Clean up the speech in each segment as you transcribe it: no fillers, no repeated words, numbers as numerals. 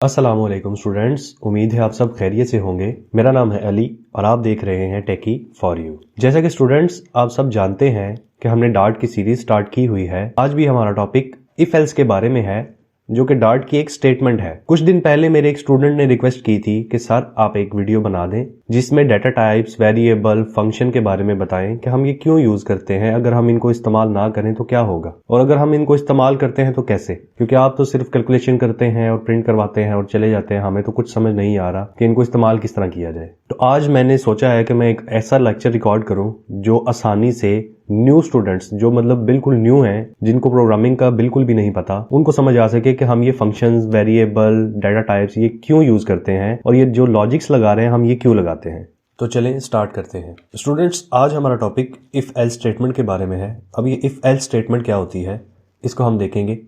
अस्सलामुअलैकुम स्टूडेंट्स, उम्मीद है आप सब खैरियत से होंगे। मेरा नाम है अली और आप देख रहे हैं टेकी फॉर यू। जैसा कि स्टूडेंट्स आप सब जानते हैं कि हमने डार्ट की सीरीज स्टार्ट की हुई है। आज भी हमारा टॉपिक इफ एल्स के बारे में है, जो कि डार्ट की एक स्टेटमेंट है। कुछ दिन पहले मेरे एक स्टूडेंट ने रिक्वेस्ट की थी कि सर आप एक वीडियो बना दें जिसमें डाटा टाइप्स, वेरिएबल, फंक्शन के बारे में बताएं कि हम ये क्यों यूज करते हैं, अगर हम इनको इस्तेमाल ना करें तो क्या होगा, और अगर हम इनको इस्तेमाल करते हैं तो कैसे। क्योंकि आप तो सिर्फ कैलकुलेशन करते हैं और प्रिंट करवाते हैं और चले जाते हैं, हमें तो कुछ समझ नहीं आ रहा कि इनको इस्तेमाल किस तरह किया जाए। तो आज मैंने सोचा है कि मैं एक ऐसा लेक्चर रिकॉर्ड करूं जो आसानी से न्यू स्टूडेंट्स, जो मतलब बिल्कुल न्यू हैं, जिनको प्रोग्रामिंग का बिल्कुल भी नहीं पता, उनको समझ आ सके कि हम ये फंक्शंस, वेरिएबल, डाटा टाइप्स ये क्यों यूज करते हैं और ये जो लॉजिक्स लगा रहे हैं हम ये क्यों लगाते हैं। तो चलें स्टार्ट करते हैं। स्टूडेंट्स, आज हमारा टॉपिक इफ एल्स स्टेटमेंट के बारे में है। अब ये इफ एल्स स्टेटमेंट क्या होती है इसको हम देखेंगे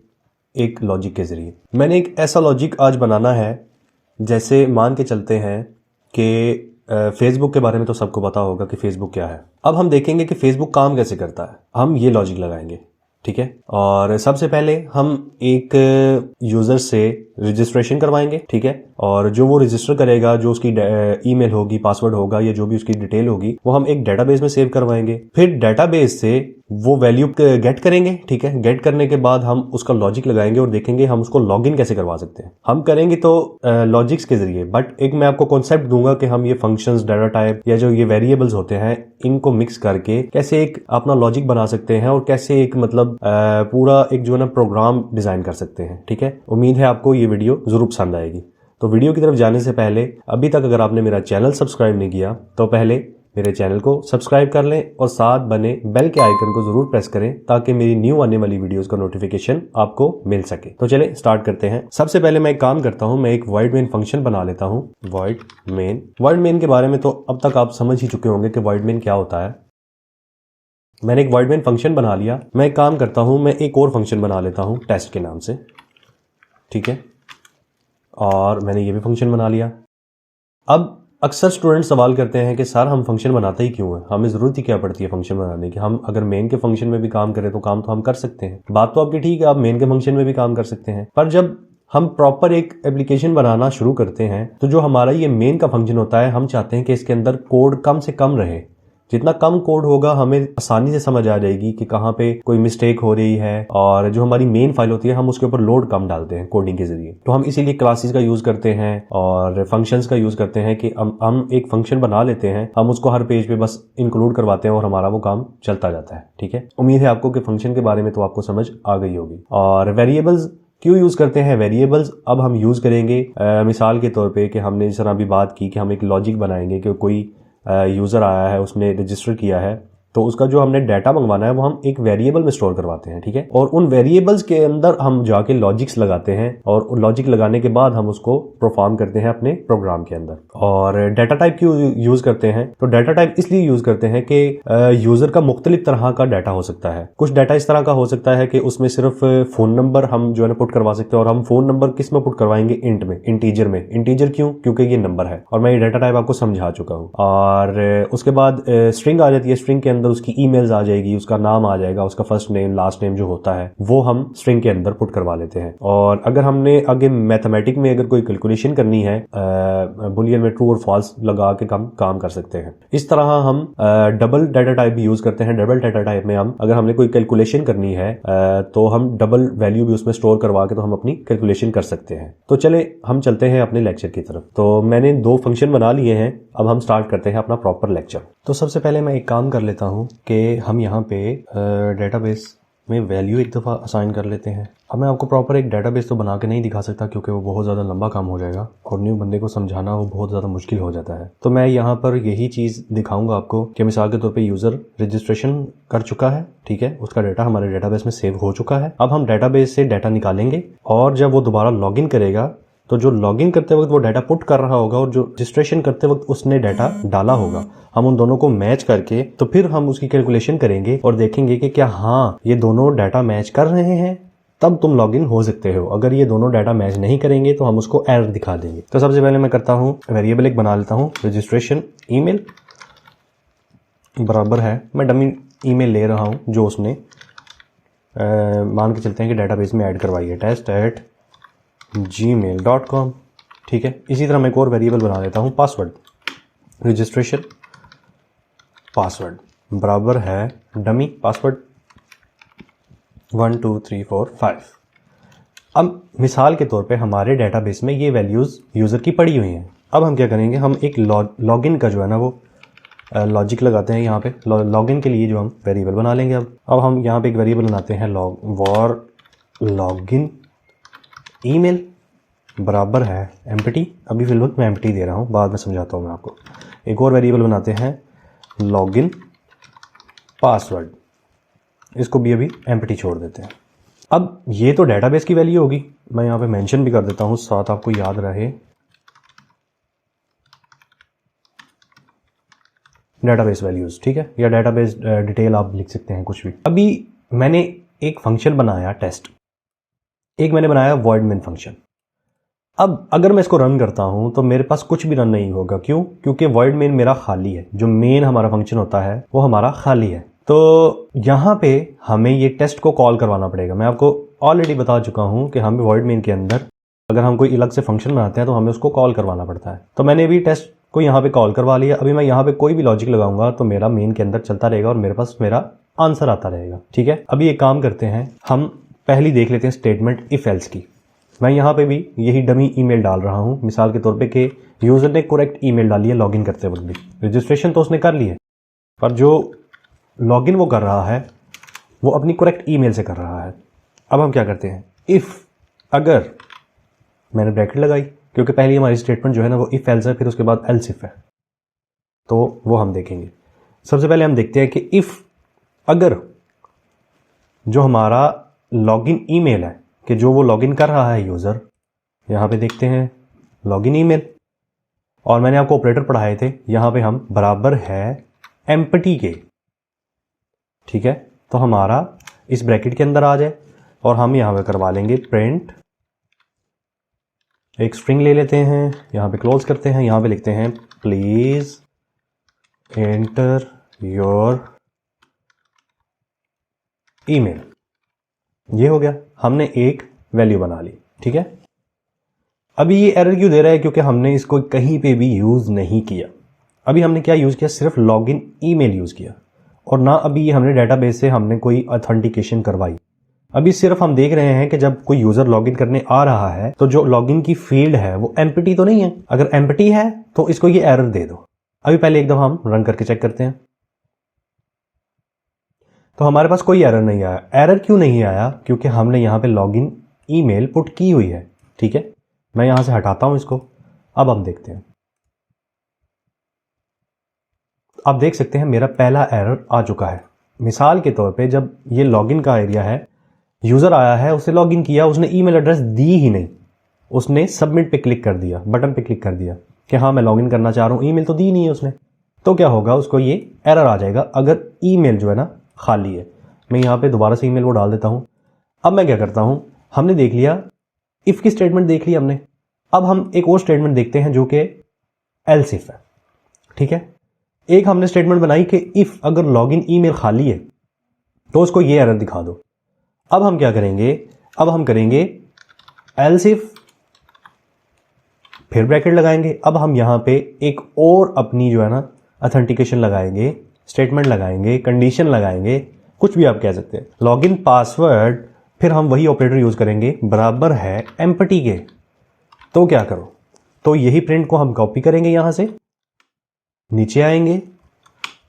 एक लॉजिक के जरिए। मैंने एक ऐसा लॉजिक आज बनाना है, जैसे मान के चलते हैं कि फेसबुक के बारे में तो सबको पता होगा कि फेसबुक क्या है। अब हम देखेंगे कि फेसबुक काम कैसे करता है। हम ये लॉजिक लगाएंगे, ठीक है। और सबसे पहले हम एक यूजर से रजिस्ट्रेशन करवाएंगे, ठीक है। और जो वो रजिस्टर करेगा, जो उसकी ईमेल होगी, पासवर्ड होगा या जो भी उसकी डिटेल होगी, वो हम एक डेटाबेस में सेव करवाएंगे। फिर डेटाबेस से वो वैल्यू गेट करेंगे, ठीक है। गेट करने के बाद हम उसका लॉजिक लगाएंगे और देखेंगे हम उसको लॉगिन कैसे करवा सकते हैं। हम करेंगे तो लॉजिक्स के जरिए, बट एक मैं आपको कॉन्सेप्ट दूंगा कि हम ये फंक्शंस, डाटा टाइप या जो ये वेरिएबल्स होते हैं इनको मिक्स करके कैसे एक अपना लॉजिक बना सकते हैं और कैसे एक मतलब पूरा एक जो है ना प्रोग्राम डिजाइन कर सकते हैं, ठीक है। उम्मीद है आपको ये वीडियो जरूर पसंद आएगी। तो वीडियो की तरफ जाने से पहले अभी तक अगर आपने मेरा चैनल सब्सक्राइब नहीं किया तो पहले मेरे चैनल को सब्सक्राइब कर लें और साथ बने बेल के आइकन को जरूर प्रेस करें ताकि मेरी न्यू आने वाली वीडियोस का नोटिफिकेशन आपको मिल सके। तो चलें स्टार्ट करते हैं। सबसे पहले मैं एक काम करता हूं, मैं एक void main फंक्शन बना लेता हूं। void main के बारे में तो अब तक आप समझ ही चुके होंगे कि void main क्या होता है। मैंने एक void main फंक्शन बना लिया। मैं एक काम करता हूं, मैं एक और फंक्शन बना लेता हूं टेस्ट के नाम से, ठीक है। और मैंने ये भी फंक्शन बना लिया। अब अक्सर स्टूडेंट सवाल करते हैं कि सर हम फंक्शन बनाते ही क्यों है, हमें जरूरत ही क्या पड़ती है फंक्शन बनाने की। हम अगर मेन के फंक्शन में भी काम करें तो काम तो हम कर सकते हैं। बात तो आपकी ठीक है, आप मेन के फंक्शन में भी काम कर सकते हैं, पर जब हम प्रॉपर एक एप्लीकेशन बनाना शुरू करते हैं तो जो हमारा ये मेन का फंक्शन होता है, हम चाहते हैं कि इसके अंदर कोड कम से कम रहे। जितना कम कोड होगा हमें आसानी से समझ आ जाएगी कि कहाँ पे कोई मिस्टेक हो रही है, और जो हमारी मेन फाइल होती है हम उसके ऊपर लोड कम डालते हैं कोडिंग के जरिए। तो हम इसीलिए क्लासेस का यूज करते हैं और फंक्शंस का यूज करते हैं कि हम एक फंक्शन बना लेते हैं, हम उसको हर पेज पे बस इंक्लूड करवाते हैं और हमारा वो काम चलता जाता है, ठीक है। उम्मीद है आपको कि फंक्शन के बारे में तो आपको समझ आ गई होगी। और वेरिएबल्स क्यों यूज करते हैं वेरिएबल्स, अब हम यूज करेंगे मिसाल के तौर पे कि हमने जिस तरह अभी बात की कि हम एक लॉजिक बनाएंगे कि कोई यूज़र आया है, उसने रजिस्टर किया है, तो उसका जो हमने डाटा मंगवाना है वो हम एक वेरिएबल में स्टोर करवाते हैं, ठीक है। और उन वेरिएबल्स के अंदर हम जाके लॉजिक्स लगाते हैं और लॉजिक लगाने के बाद हम उसको परफॉर्म करते हैं अपने प्रोग्राम के अंदर। और डाटा टाइप क्यों यूज करते हैं, तो डाटा टाइप इसलिए यूज करते हैं कि यूजर का मुख्तलिफ तरह का डाटा हो सकता है। कुछ डाटा इस तरह का हो सकता है कि उसमें सिर्फ फोन नंबर हम जो है ना पुट करवा सकते हैं, और हम फोन नंबर किस में पुट करवाएंगे, इंट में, इंटीजर में। इंटीजर क्यों, क्योंकि ये नंबर है और मैं ये डाटा टाइप आपको समझा चुका हूँ। और उसके बाद स्ट्रिंग आ जाती है, स्ट्रिंग के अंदर उसकी ईमेल्स आ जाएगी, उसका नाम आ जाएगा, उसका फर्स्ट नेम लास्ट नेम जो होता है वो हम स्ट्रिंग के अंदर पुट करवा लेते हैं। और अगर हमने आगे मैथमेटिक में अगर कोई कैलकुलेशन करनी है, बुलियन में ट्रू और फॉल्स लगा के काम कर सकते हैं। इस तरह हम डबल डाटा टाइप भी यूज करते हैं। डबल डाटा टाइप में हम अगर हमने कोई कैलकुलेशन करनी है तो हम डबल वैल्यू भी उसमें स्टोर करवा के तो हम अपनी कैलकुलेशन कर सकते हैं। तो चले हम चलते हैं अपने लेक्चर की तरफ। तो मैंने 2 फंक्शन बना लिए हैं, अब हम स्टार्ट करते हैं अपना प्रॉपर लेक्चर। तो सबसे पहले मैं एक काम कर लेता हूँ कि हम यहाँ पे डेटाबेस में वैल्यू एक दफ़ा असाइन कर लेते हैं। अब मैं आपको प्रॉपर एक डेटाबेस तो बना के नहीं दिखा सकता क्योंकि वो बहुत ज़्यादा लंबा काम हो जाएगा और न्यू बंदे को समझाना वो बहुत ज़्यादा मुश्किल हो जाता है। तो मैं यहाँ पर यही चीज़ दिखाऊंगा आपको कि मिसाल के तौर पे यूज़र रजिस्ट्रेशन कर चुका है, ठीक है, उसका डाटा हमारे डेटाबेस में सेव हो चुका है। अब हम डेटाबेस से डाटा निकालेंगे और जब वो दोबारा लॉगिन करेगा तो जो लॉगिन करते वक्त वो डाटा पुट कर रहा होगा और जो रजिस्ट्रेशन करते वक्त उसने डाटा डाला होगा, हम उन दोनों को मैच करके तो फिर हम उसकी कैलकुलेशन करेंगे और देखेंगे कि क्या हाँ ये दोनों डाटा मैच कर रहे हैं, तब तुम लॉगिन हो सकते हो। अगर ये दोनों डाटा मैच नहीं करेंगे तो हम उसको एरर दिखा देंगे। तो सबसे पहले मैं करता हूँ वेरिएबल एक बना लेता हूँ, रजिस्ट्रेशन ईमेल बराबर है, मैं डमी ईमेल ले रहा हूँ जो उसने मान के चलते हैं कि डेटाबेस में ऐड करवाई है, test@gmail.com। ठीक है। इसी तरह मैं एक और वेरिएबल बना देता हूँ पासवर्ड। रजिस्ट्रेशन पासवर्ड बराबर है डमी पासवर्ड 1 2 3 4 5। अब मिसाल के तौर पे हमारे डेटाबेस में ये वैल्यूज़ यूज़र की पड़ी हुई हैं। अब हम क्या करेंगे, हम एक लॉगिन का जो है ना वो लॉजिक लगाते हैं यहाँ पे। लॉगिन के लिए जो हम वेरिएबल बना लेंगे। अब हम यहाँ पे एक वेरिएबल बनाते हैं वॉर लॉगिन ईमेल बराबर है एम्प्टी। अभी फिलहाल मैं एम्प्टी दे रहा हूँ, बाद में समझाता हूँ मैं आपको। एक और वेरिएबल बनाते हैं लॉगिन पासवर्ड, इसको भी अभी एम्प्टी छोड़ देते हैं। अब ये तो डेटाबेस की वैल्यू होगी, मैं यहाँ पे मेंशन भी कर देता हूँ साथ आपको याद रहे। डेटाबेस वैल्यूज़, ठीक है, या डेटाबेस डिटेल आप लिख सकते हैं कुछ भी। अभी मैंने एक फंक्शन बनाया टेस्ट, एक मैंने बनाया वॉइड मेन फंक्शन। अब अगर मैं इसको रन करता हूं तो मेरे पास कुछ भी रन नहीं होगा। क्यों? क्योंकि वॉइड मेन मेरा खाली है। जो मेन हमारा फंक्शन होता है वो हमारा खाली है। तो यहां पे हमें ये टेस्ट को कॉल करवाना पड़ेगा। मैं आपको ऑलरेडी बता चुका हूं कि हमें वॉइड मेन के अंदर अगर हम कोई अलग से फंक्शन बनाते हैं तो हमें उसको कॉल करवाना पड़ता है। तो मैंने भी टेस्ट को यहाँ पे कॉल करवा लिया। अभी मैं यहाँ पे कोई भी लॉजिक लगाऊंगा तो मेरा मेन के अंदर चलता रहेगा और मेरे पास मेरा आंसर आता रहेगा। ठीक है, अभी एक काम करते हैं, हम पहली देख लेते हैं स्टेटमेंट इफ एल्स की। मैं यहाँ पे भी यही डमी ईमेल डाल रहा हूँ मिसाल के तौर पे कि यूजर ने करेक्ट ईमेल डाली है लॉगिन करते वक्त भी। रजिस्ट्रेशन तो उसने कर ली है, पर जो लॉगिन वो कर रहा है वो अपनी करेक्ट ईमेल से कर रहा है। अब हम क्या करते हैं, इफ अगर मैंने ब्रैकेट लगाई क्योंकि पहली हमारी स्टेटमेंट जो है ना वो इफ एल्स है, फिर उसके बाद एल्स इफ है, तो वो हम देखेंगे। सबसे पहले हम देखते हैं कि इफ अगर जो हमारा लॉगिन ईमेल है कि जो वो लॉगिन कर रहा है यूज़र, यहाँ पे देखते हैं लॉगिन ईमेल, और मैंने आपको ऑपरेटर पढ़ाए थे, यहाँ पे हम बराबर है एम्प्टी के। ठीक है, तो हमारा इस ब्रैकेट के अंदर आ जाए और हम यहाँ पे करवा लेंगे प्रिंट, एक स्ट्रिंग ले लेते हैं, यहाँ पे क्लोज करते हैं, यहाँ पे लिखते हैं प्लीज एंटर योर ईमेल। ये हो गया, हमने एक वैल्यू बना ली। ठीक है, अभी ये एरर क्यों दे रहा है? क्योंकि हमने इसको कहीं पे भी यूज नहीं किया। अभी हमने क्या यूज किया, सिर्फ लॉगिन ईमेल यूज किया, और ना अभी ये हमने डेटाबेस से हमने कोई ऑथेंटिकेशन करवाई। अभी सिर्फ हम देख रहे हैं कि जब कोई यूजर लॉगिन करने आ रहा है तो जो लॉगिन की फील्ड है वो एम्प्टी तो नहीं है। अगर एम्प्टी है तो इसको ये एरर दे दो। अभी पहले एक दफा हम रन करके चेक करते हैं, तो हमारे पास कोई एरर नहीं आया। एरर क्यों नहीं आया? क्योंकि हमने यहाँ पे लॉगिन ईमेल पुट की हुई है। ठीक है, मैं यहां से हटाता हूं इसको। अब हम देखते हैं, आप देख सकते हैं मेरा पहला एरर आ चुका है। मिसाल के तौर पे जब ये लॉगिन का एरिया है, यूजर आया है, उसे लॉगिन किया, उसने ईमेल एड्रेस दी ही नहीं, उसने सबमिट पे क्लिक कर दिया, बटन पे क्लिक कर दिया कि हाँ मैं लॉगिन करना चाह रहा हूं, ईमेल तो दी नहीं है उसने। तो क्या होगा, उसको ये एरर आ जाएगा अगर ईमेल जो है ना खाली है। मैं यहाँ पे दोबारा से ईमेल वो डाल देता हूं। अब मैं क्या करता हूं, हमने देख लिया इफ की स्टेटमेंट देख ली हमने। अब हम एक और स्टेटमेंट देखते हैं जो कि एल्स इफ है। ठीक है, एक हमने स्टेटमेंट बनाई कि इफ अगर लॉगिन ईमेल खाली है तो उसको ये एरर दिखा दो। अब हम क्या करेंगे, अब हम करेंगे एल्स इफ, फिर ब्रैकेट लगाएंगे। अब हम यहां पे एक और अपनी जो है ना ऑथेंटिकेशन लगाएंगे, स्टेटमेंट लगाएंगे, कंडीशन लगाएंगे, कुछ भी आप कह सकते हैं, लॉगिन पासवर्ड, फिर हम वही ऑपरेटर यूज करेंगे बराबर है एम्प्टी के। तो क्या करो, तो यही प्रिंट को हम कॉपी करेंगे, यहां से नीचे आएंगे,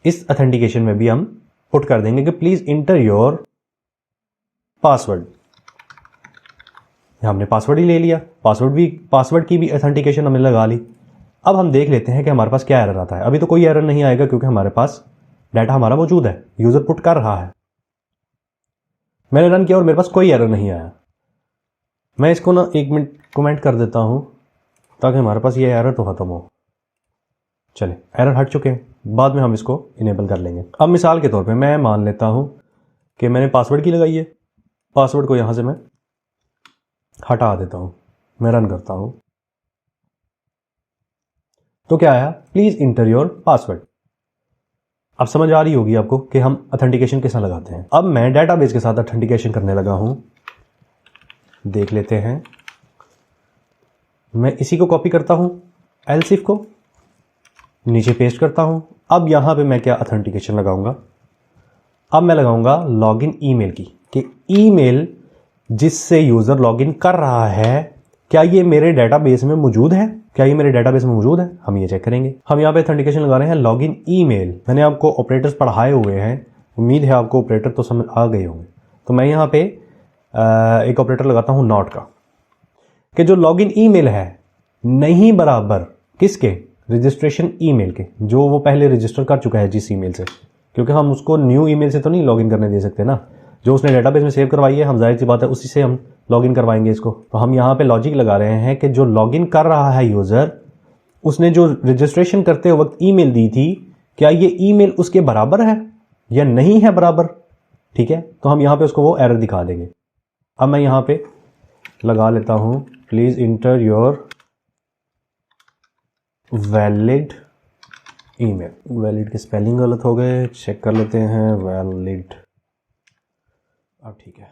इस ऑथेंटिकेशन में भी हम पुट कर देंगे कि प्लीज इंटर योर पासवर्ड। हमने पासवर्ड ही ले लिया, पासवर्ड की भी ऑथेंटिकेशन हमने लगा ली। अब हम देख लेते हैं कि हमारे पास क्या एरर आता है। अभी तो कोई एरर नहीं आएगा क्योंकि हमारे पास डाटा हमारा मौजूद है, यूजर पुट कर रहा है। मैंने रन किया और मेरे पास कोई एरर नहीं आया। मैं इसको ना 1 मिनट कमेंट कर देता हूं ताकि हमारे पास ये एरर तो खत्म हो। चले, एरर हट चुके हैं, बाद में हम इसको इनेबल कर लेंगे। अब मिसाल के तौर पे मैं मान लेता हूं कि मैंने पासवर्ड की लगाई है, पासवर्ड को यहां से मैं हटा देता हूं, मैं रन करता हूं, तो क्या आया, प्लीज इंटर योर पासवर्ड। अब समझ आ रही होगी आपको कि हम ऑथेंटिकेशन कैसा लगाते हैं। अब मैं डेटाबेस के साथ ऑथेंटिकेशन करने लगा हूं, देख लेते हैं। मैं इसी को कॉपी करता हूँ, एल्स इफ को नीचे पेस्ट करता हूँ। अब यहाँ पे मैं क्या ऑथेंटिकेशन लगाऊंगा, अब मैं लगाऊंगा लॉगिन ईमेल की, कि ईमेल जिससे यूज़र लॉगिन कर रहा है क्या ये मेरे डेटाबेस में मौजूद है, क्या ये मेरे डेटाबेस में मौजूद है, हम ये चेक करेंगे। हम यहाँ पे ऑथेंटिकेशन लगा रहे हैं लॉगिन ईमेल। मैंने आपको ऑपरेटर्स पढ़ाए हुए हैं, उम्मीद है आपको ऑपरेटर तो समझ आ गए होंगे। तो मैं यहाँ पे एक ऑपरेटर लगाता हूँ नॉट का, कि जो लॉगिन ईमेल है नहीं बराबर किसके, रजिस्ट्रेशन ईमेल के, जो वो पहले रजिस्टर कर चुका है जिस ईमेल से, क्योंकि हम उसको न्यू ईमेल से तो नहीं लॉगिन करने दे सकते ना, जो उसने डेटाबेस में सेव करवाई है हम जाहिर सी बात है उसी से हम लॉगिन करवाएंगे इसको। तो हम यहाँ पे लॉजिक लगा रहे हैं कि जो लॉगिन कर रहा है यूज़र, उसने जो रजिस्ट्रेशन करते वक्त ईमेल दी थी, क्या ये ईमेल उसके बराबर है या नहीं है बराबर, ठीक है। तो हम यहाँ पे उसको वो एरर दिखा देंगे। अब मैं यहाँ पे लगा लेता हूँ please inter your valid email. Valid के स्पेलिंग गलत हो गए, चेक कर लेते हैं, वैलिड। अब ठीक है।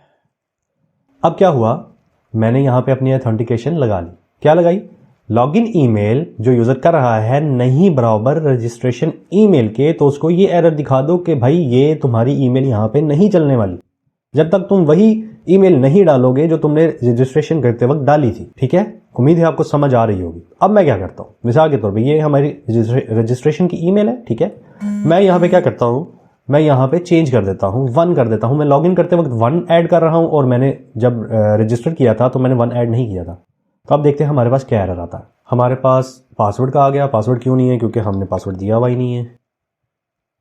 अब क्या हुआ, मैंने यहाँ पे अपनी ऑथेंटिकेशन लगा ली। क्या लगाई, लॉगिन ईमेल जो यूज़र कर रहा है नहीं बराबर रजिस्ट्रेशन ईमेल के, तो उसको ये एरर दिखा दो कि भाई ये तुम्हारी ईमेल यहाँ पे नहीं चलने वाली जब तक तुम वही ईमेल नहीं डालोगे जो तुमने रजिस्ट्रेशन करते वक्त डाली थी, ठीक है। उम्मीद है आपको समझ आ रही होगी। अब मैं क्या करता हूँ, मिसाल के तौर पे ये हमारी रजिस्ट्रेशन की ईमेल है, ठीक है। मैं यहाँ पे क्या करता हूँ, मैं यहाँ पे चेंज कर देता हूँ, 1 कर देता हूँ। मैं लॉगिन करते वक्त 1 ऐड कर रहा हूँ और मैंने जब रजिस्टर किया था तो मैंने 1 ऐड नहीं किया था। तो अब देखते हैं हमारे पास क्या एरर आता है। हमारे पास पासवर्ड का आ गया। पासवर्ड क्यों नहीं है, क्योंकि हमने पासवर्ड दिया हुआ ही नहीं है।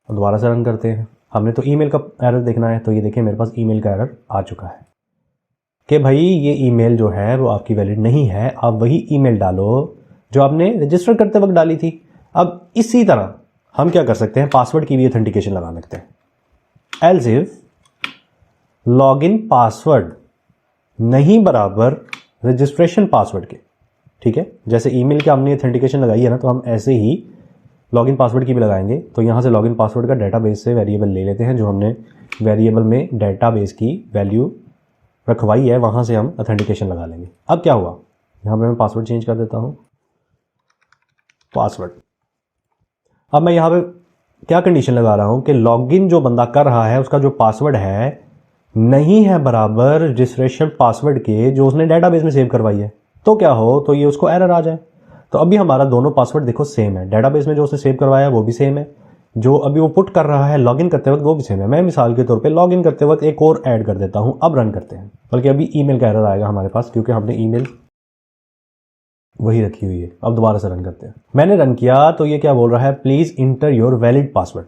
दोबारा से रन करते हैं। हमने तो ईमेल का एरर देखना है, तो ये देखिए मेरे पास ईमेल का एरर आ चुका है कि भाई ये ईमेल जो है वो आपकी वैलिड नहीं है, आप वही ईमेल डालो जो आपने रजिस्टर करते वक्त डाली थी। अब इसी तरह हम क्या कर सकते हैं, पासवर्ड की भी ऑथेंटिकेशन लगा सकते हैं। एल्स इफ लॉगिन पासवर्ड नहीं बराबर रजिस्ट्रेशन पासवर्ड के, ठीक है। जैसे ईमेल के हमने ऑथेंटिकेशन लगाई है ना, तो हम ऐसे ही लॉगिन पासवर्ड की भी लगाएंगे। तो यहाँ से लॉगिन पासवर्ड का डेटाबेस से वेरिएबल ले लेते हैं, जो हमने वेरिएबल में डेटाबेस की वैल्यू रखवाई है, वहाँ से हम ऑथेंटिकेशन लगा लेंगे। अब क्या हुआ, यहाँ पे मैं पासवर्ड चेंज कर देता हूँ, पासवर्ड। अब मैं यहाँ पे क्या कंडीशन लगा रहा हूँ कि लॉगिन जो बंदा कर रहा है उसका जो पासवर्ड है नहीं है बराबर रजिस्ट्रेशन पासवर्ड के जो उसने डेटाबेस में सेव करवाई है। तो क्या हो, तो ये उसको एरर आ जाए। तो अभी हमारा दोनों पासवर्ड देखो सेम है, डेटाबेस में जो उसने सेव करवाया है वो भी सेम है, जो अभी वो पुट कर रहा है लॉगिन करते वक्त वो भी सेम है। मैं मिसाल के तौर पे लॉगिन करते वक्त एक और ऐड कर देता हूं। अब रन करते हैं, बल्कि अभी ईमेल का एरर आएगा हमारे पास क्योंकि हमने ईमेल वही रखी हुई है। अब दोबारा से रन करते हैं। मैंने रन किया तो ये क्या बोल रहा है, please inter your valid password,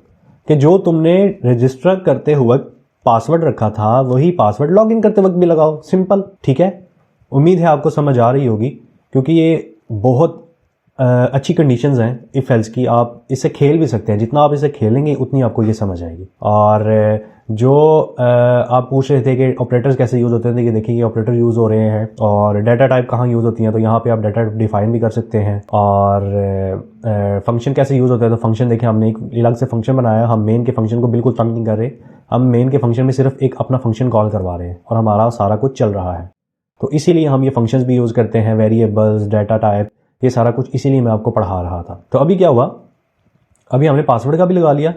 कि जो तुमने रजिस्टर करते हुए पासवर्ड रखा था वही पासवर्ड लॉगिन करते वक्त भी लगाओ। सिंपल, ठीक है। उम्मीद है आपको समझ आ रही होगी, क्योंकि ये बहुत अच्छी कंडीशंस हैं इफ एल्स की। आप इससे खेल भी सकते हैं, जितना आप इसे खेलेंगे उतनी आपको ये समझ आएगी। और जो आप पूछ रहे थे कि ऑपरेटर्स कैसे यूज़ होते हैं, कि देखिए ये ऑपरेटर यूज़ हो रहे हैं और डाटा टाइप कहाँ यूज़ होती हैं, तो यहाँ पे आप डाटा डिफाइन भी कर सकते हैं। और फंक्शन कैसे यूज़ होता है, तो फंक्शन देखिए हमने एक अलग से फंक्शन बनाया। हम मेन के फंक्शन को बिल्कुल तंग नहीं कर रहे, हम मेन के फंक्शन में सिर्फ एक अपना फंक्शन कॉल करवा रहे हैं और हमारा सारा कुछ चल रहा है। तो इसीलिए हम ये फंक्शंस भी यूज़ करते हैं, वेरिएबल्स, डाटा टाइप, ये सारा कुछ इसीलिए मैं आपको पढ़ा रहा था। तो अभी क्या हुआ, अभी हमने पासवर्ड का भी लगा लिया।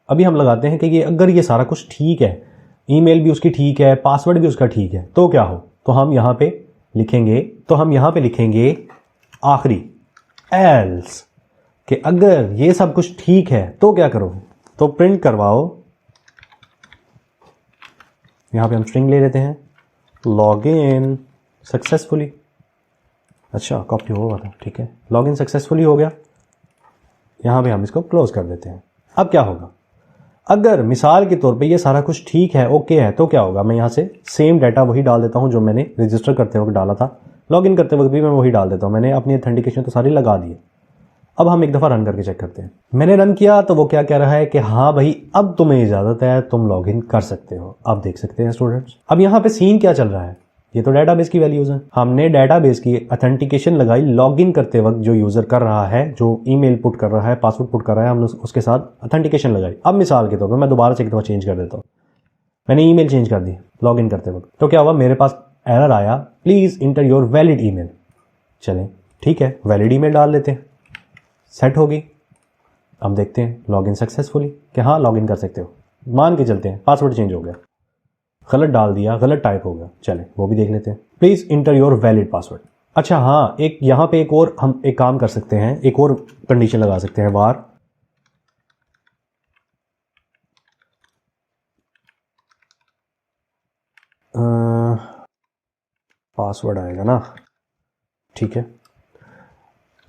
अभी हम लगाते हैं कि ये अगर ये सारा कुछ ठीक है, ईमेल भी उसकी ठीक है, पासवर्ड भी उसका ठीक है, तो क्या हो, तो हम यहाँ पे लिखेंगे आखिरी एल्स, कि अगर ये सब कुछ ठीक है तो क्या करो, तो प्रिंट करवाओ। यहाँ पे हम स्ट्रिंग ले लेते हैं, लॉगिन सक्सेसफुली। अच्छा कॉपी हुआ था, ठीक है। लॉगिन सक्सेसफुली हो गया। यहाँ पे हम इसको क्लोज कर देते हैं। अब क्या होगा, अगर मिसाल के तौर पे ये सारा कुछ ठीक है, ओके है, तो क्या होगा, मैं यहाँ से सेम डाटा वही डाल देता हूँ जो मैंने रजिस्टर करते वक्त डाला था, लॉगिन करते वक्त भी मैं वही डाल देता हूँ। मैंने अपनी ऑथेंटिकेशन तो सारी लगा दी है। अब हम एक दफ़ा रन करके चेक करते हैं। मैंने रन किया तो वो क्या कह रहा है कि हाँ भाई अब तुम्हें इजाज़त है, तुम लॉगिन कर सकते हो। अब देख सकते हैं स्टूडेंट्स, अब यहाँ पे सीन क्या चल रहा है, ये तो डेटाबेस की वैल्यूज हैं। हमने डेटाबेस की ऑथेंटिकेशन लगाई लॉगिन करते वक्त, जो यूज़र कर रहा है, जो ईमेल पुट कर रहा है, पासवर्ड पुट कर रहा है, हमने उसके साथ ऑथेंटिकेशन लगाई। अब मिसाल के तौर पर मैं दोबारा से एक दफ़ा चेंज कर देता हूँ। मैंने ईमेल चेंज कर दी लॉगिन करते वक्त, तो क्या हुआ, मेरे पास एरर आया, please inter your valid email. चलें ठीक है, वैलिड ईमेल डाल लेते हैं, सेट होगी। अब देखते हैं लॉगिन सक्सेसफुली कि हाँ लॉगिन कर सकते हो। मान के चलते हैं पासवर्ड चेंज हो गया, गलत डाल दिया, गलत टाइप हो गया, चलें वो भी देख लेते हैं। Please inter your valid password. अच्छा हाँ, एक यहाँ पे एक और हम एक काम कर सकते हैं, एक और कंडीशन लगा सकते हैं, वार पासवर्ड आएगा ना, ठीक है।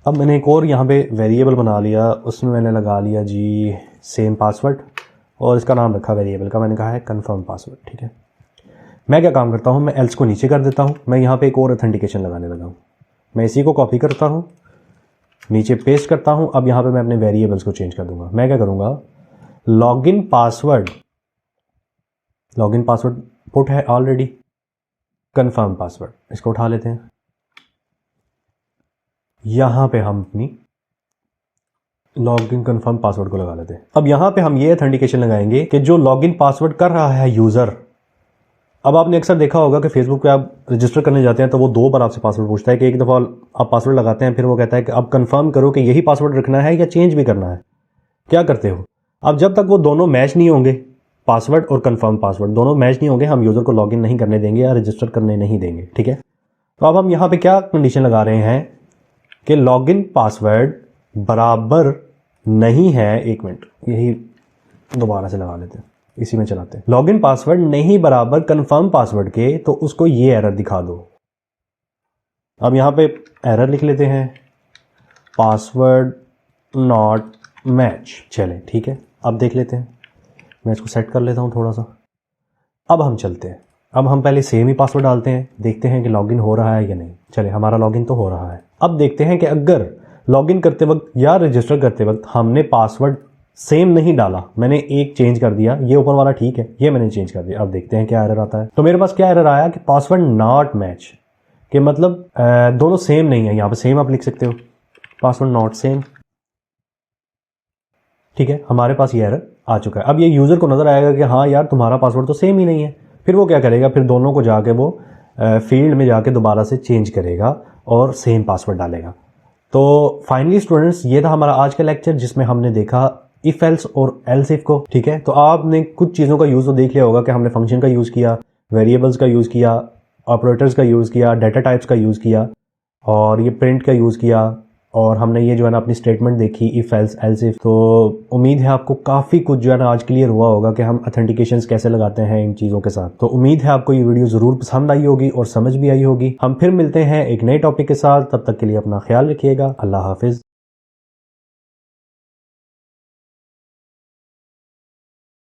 अब मैंने एक और यहाँ पे वेरिएबल बना लिया, उसमें मैंने लगा लिया जी सेम पासवर्ड और इसका नाम रखा वेरिएबल का, मैंने कहा है कन्फर्म पासवर्ड, ठीक है। मैं क्या काम करता हूँ, मैं एल्स को नीचे कर देता हूँ, मैं यहाँ पे एक और ऑथेंटिकेशन लगाने लगा हूँ। मैं इसी को कॉपी करता हूँ, नीचे पेस्ट करता हूँ। अब यहाँ पे मैं अपने वेरिएबल्स को चेंज कर दूंगा। मैं क्या करूँगा, लॉगिन पासवर्ड पुट है ऑलरेडी, कन्फर्म पासवर्ड इसको उठा लेते हैं। यहाँ पे हम अपनी लॉगिन कन्फर्म पासवर्ड को लगा लेते हैं। अब यहाँ पे हम ये ऑथेंटिकेशन लगाएंगे कि जो लॉगिन पासवर्ड कर रहा है यूज़र। अब आपने अक्सर देखा होगा कि फेसबुक पे आप रजिस्टर करने जाते हैं तो वो 2 बार आपसे पासवर्ड पूछता है कि एक दफ़ा आप पासवर्ड लगाते हैं, फिर वो कहता है कि अब कंफर्म करो कि यही पासवर्ड रखना है या चेंज भी करना है। क्या करते हो, अब जब तक वो दोनों मैच नहीं होंगे, पासवर्ड और कंफर्म पासवर्ड दोनों मैच नहीं होंगे, हम यूज़र को लॉगिन नहीं करने देंगे या रजिस्टर करने नहीं देंगे, ठीक है। तो अब हम यहाँ पे क्या कंडीशन लगा रहे हैं कि लॉगिन पासवर्ड बराबर नहीं है, एक मिनट यही दोबारा से लगा लेते हैं, इसी में चलाते हैं। लॉगिन पासवर्ड नहीं बराबर कंफर्म पासवर्ड के, तो उसको ये एरर दिखा दो। अब यहाँ पे एरर लिख लेते हैं, पासवर्ड नॉट मैच। चलें ठीक है, अब देख लेते हैं, मैं इसको सेट कर लेता हूँ थोड़ा सा। अब हम चलते हैं, अब हम पहले सेम ही पासवर्ड डालते हैं, देखते हैं कि लॉगिन हो रहा है या नहीं। चले, हमारा लॉगिन तो हो रहा है। अब देखते हैं कि अगर लॉगिन करते वक्त या रजिस्टर करते वक्त हमने पासवर्ड सेम नहीं डाला, मैंने एक चेंज कर दिया, ये ऊपर वाला ठीक है, ये मैंने चेंज कर दिया। अब देखते हैं क्या एरर आता है। तो मेरे पास क्या एरर आया कि पासवर्ड नॉट मैच, कि मतलब दोनों सेम नहीं है। यहाँ पे सेम आप लिख सकते हो, पासवर्ड नॉट सेम, ठीक है। हमारे पास ये एरर आ चुका है। अब ये यूज़र को नज़र आएगा कि हाँ यार तुम्हारा पासवर्ड तो सेम ही नहीं है। फिर वो क्या करेगा, फिर दोनों को जाके वो फील्ड में जाके दोबारा से चेंज करेगा और सेम पासवर्ड डालेगा। तो फाइनली स्टूडेंट्स, ये था हमारा आज का लेक्चर जिसमें हमने देखा इफ एल्स और एल्स इफ को, ठीक है। तो आपने कुछ चीज़ों का यूज़ तो देख लिया होगा कि हमने फंक्शन का यूज़ किया, वेरिएबल्स का यूज़ किया, ऑपरेटर्स का यूज़ किया, डाटा टाइप्स का यूज़ किया और ये प्रिंट का यूज़ किया, और हमने ये जो है ना अपनी स्टेटमेंट देखी इफ एल्स एल्स इफ। तो उम्मीद है आपको काफ़ी कुछ जो है ना आज क्लियर हुआ होगा कि हम ऑथेंटिकेशंस कैसे लगाते हैं इन चीज़ों के साथ। तो उम्मीद है आपको ये वीडियो ज़रूर पसंद आई होगी और समझ भी आई होगी। हम फिर मिलते हैं एक नए टॉपिक के साथ, तब तक के लिए अपना ख्याल रखिएगा। अल्लाह हाफिज़।